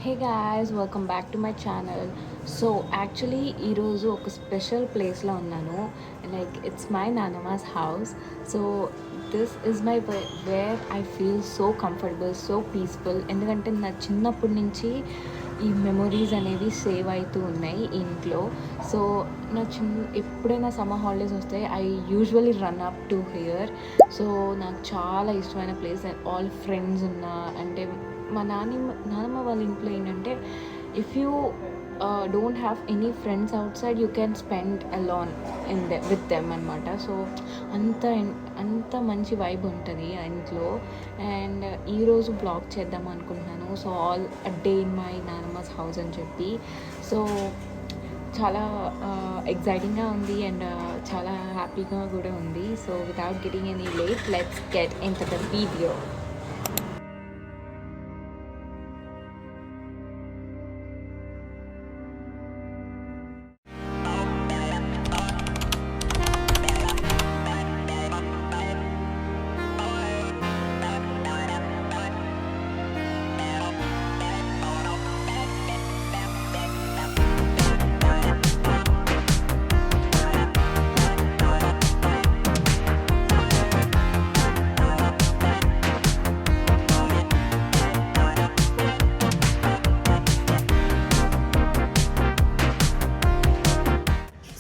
Hey guys, welcome back to my channel. So actually ఈరోజు ఒక special ప్లేస్లో ఉన్నాను. లైక్ ఇట్స్ మై నానమ్మాస్ house. So this is my where I feel so comfortable, so peaceful. ఎందుకంటే నా చిన్నప్పటి నుంచి ఈ మెమొరీస్ అనేవి సేవ్ అవుతూ ఉన్నాయి ఇంట్లో. సో ఎప్పుడైనా సమ్మర్ హాలిడేస్ వస్తే I usually run up to hear. So నాకు చాలా ఇష్టమైన ప్లేస్. ఆల్ ఫ్రెండ్స్ ఉన్నా అంటే మా నానమ్మ వాళ్ళ ఇంట్లో ఏంటంటే if you don't have any friends outside you can spend alone with them అనమాట. సో అంత అంత మంచి వైబ్ ఉంటుంది ఆ ఇంట్లో. అండ్ ఈరోజు బ్లాగ్ చేద్దాం అనుకుంటున్నాను. So all day in my నానమ్మస్ హౌస్ అని చెప్పి. సో చాలా ఎగ్జైటింగ్గా ఉంది అండ్ చాలా హ్యాపీగా కూడా ఉంది. So without getting any late, let's get in to the video.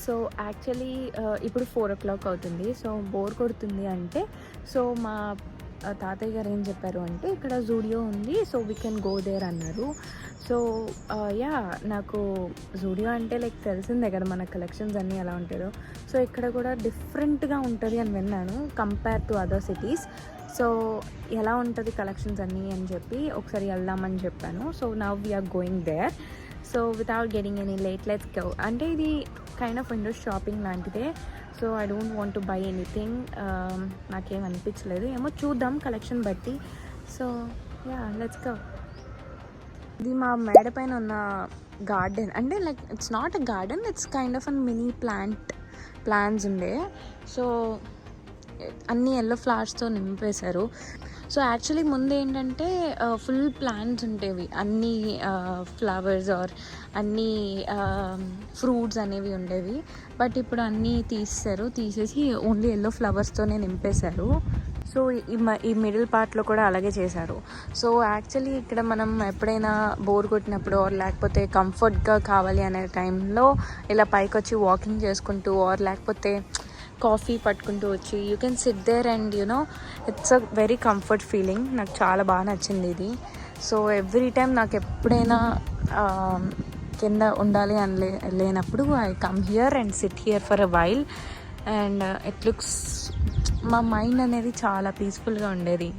So actually ఇప్పుడు 4 o'clock అవుతుంది. సో బోర్ కొడుతుంది అంటే సో మా తాతయ్య గారు ఏం చెప్పారు అంటే ఇక్కడ జూడియో ఉంది, so we can go there అన్నారు. సో యా, నాకు జూడియో అంటే లైక్ తెలిసిందే కదా మన కలెక్షన్స్ అన్నీ ఎలా ఉంటాయో. సో ఇక్కడ కూడా డిఫరెంట్గా ఉంటుంది అని విన్నాను compare to other cities. So ఎలా ఉంటుంది కలెక్షన్స్ అన్నీ అని చెప్పి ఒకసారి వెళ్దామని చెప్పాను. So now we are going there. So without getting any late, let's go. అంటే ఇది కైండ్ ఆఫ్ విండో షాపింగ్ లాంటిదే. So I don't want to buy anything. నాకేం అనిపించలేదు, ఏమో చూద్దాం కలెక్షన్ బట్టి. So yeah, let's go. ఇది మా మేడ పైన ఉన్న గార్డెన్. అంటే like it's not a garden, it's kind of an mini plants ఉండే. సో అన్ని ఎల్లో ఫ్లవర్స్తో నింపేశారు. సో యాక్చువల్లీ ముందు ఏంటంటే ఫుల్ ప్లాంట్స్ ఉండేవి, అన్ని ఫ్లవర్స్ ఆర్ అన్ని ఫ్రూట్స్ అనేవి ఉండేవి. బట్ ఇప్పుడు అన్నీ తీసేసి ఓన్లీ ఎల్లో ఫ్లవర్స్తోనే నింపేశారు. సో ఈ మిడిల్ పార్ట్లో కూడా అలాగే చేశారు. సో యాక్చువల్లీ ఇక్కడ మనం ఎప్పుడైనా బోర్ కొట్టినప్పుడు ఆర్ లేకపోతే కంఫర్ట్గా కావాలి అనే టైంలో ఇలా పైకి వచ్చి వాకింగ్ చేసుకుంటూ ఆర్ లేకపోతే కాఫీ పట్టుకుంటూ వచ్చి you can sit there and you know it's a very comfort feeling. నాకు చాలా బాగా నచ్చింది ఇది. సో ఎవ్రీ టైం నాకు ఎప్పుడైనా కింద ఉండాలి అని లేనప్పుడు I come here and SIT here for a while and it looks, మా మైండ్ అనేది చాలా పీస్ఫుల్గా ఉండేది.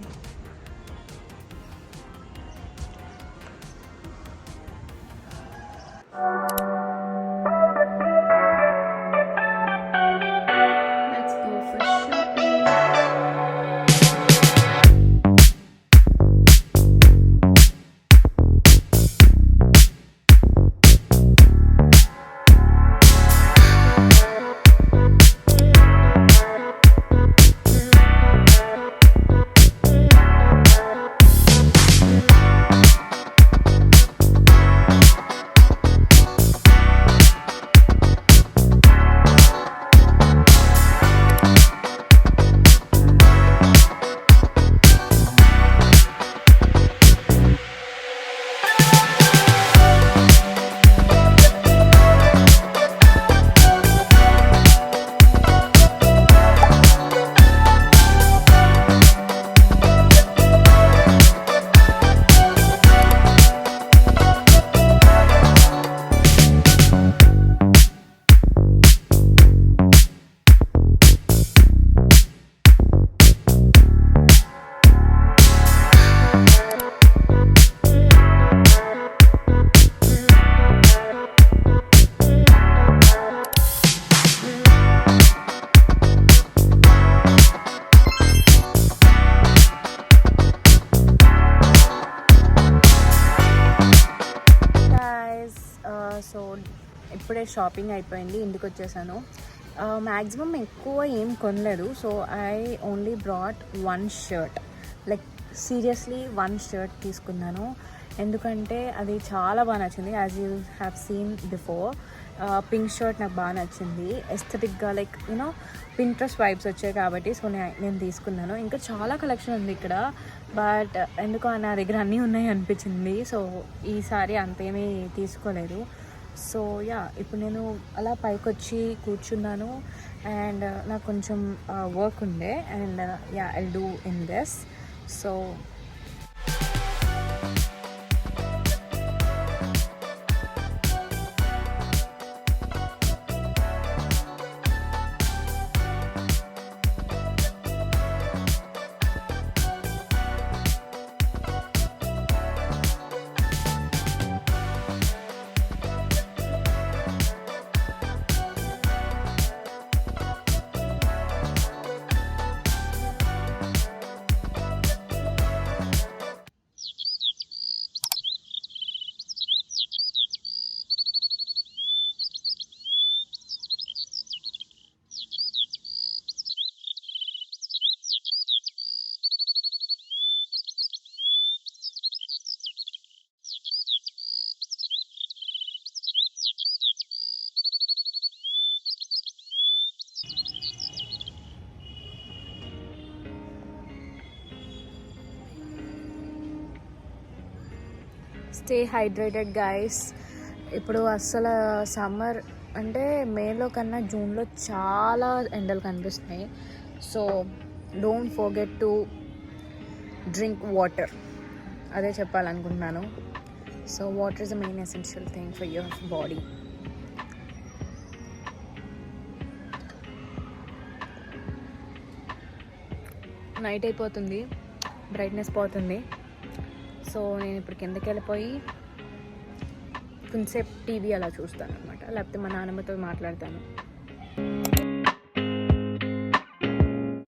సో ఇప్పుడే షాపింగ్ అయిపోయింది, ఇంటికి వచ్చేసాను. మ్యాక్సిమం ఎక్కువ ఏం కొనలేదు. So I only brought 1 shirt, like seriously 1 shirt తీసుకున్నాను. ఎందుకంటే అది చాలా బాగా నచ్చింది. As you have seen before, pink shirt నాకు బాగా నచ్చింది. ఎస్థెటిక్గా లైక్ యూనో పింట్రెస్ట్ వైబ్స్ వచ్చాయి కాబట్టి సో నేను తీసుకున్నాను. ఇంకా చాలా కలెక్షన్ ఉంది ఇక్కడ, బట్ ఎందుకో నా దగ్గర అన్నీ ఉన్నాయి అనిపించింది. సో ఈసారి అంతేమీ తీసుకోలేదు. సో యా, ఇప్పుడు నేను అలా పైకి వచ్చి కూర్చున్నాను అండ్ నాకు కొంచెం వర్క్ ఉండే and yeah I do in this. So stay hydrated guys. ఇప్పుడు అస్సలు సమ్మర్ అంటే మేలో కన్నా జూన్లో చాలా ఎండలు కనిపిస్తున్నాయి. So don't forget to drink water, అదే చెప్పాలనుకుంటున్నాను. So water is the main essential thing for your body. Night అయిపోతుంది, బ్రైట్నెస్ పోతుంది. సో నేను ఇప్పుడు కిందకి వెళ్ళిపోయి కొంచెంసేపు టీవీ అలా చూస్తాను అనమాట, లేకపోతే మా నాన్నమ్మతో మాట్లాడతాను.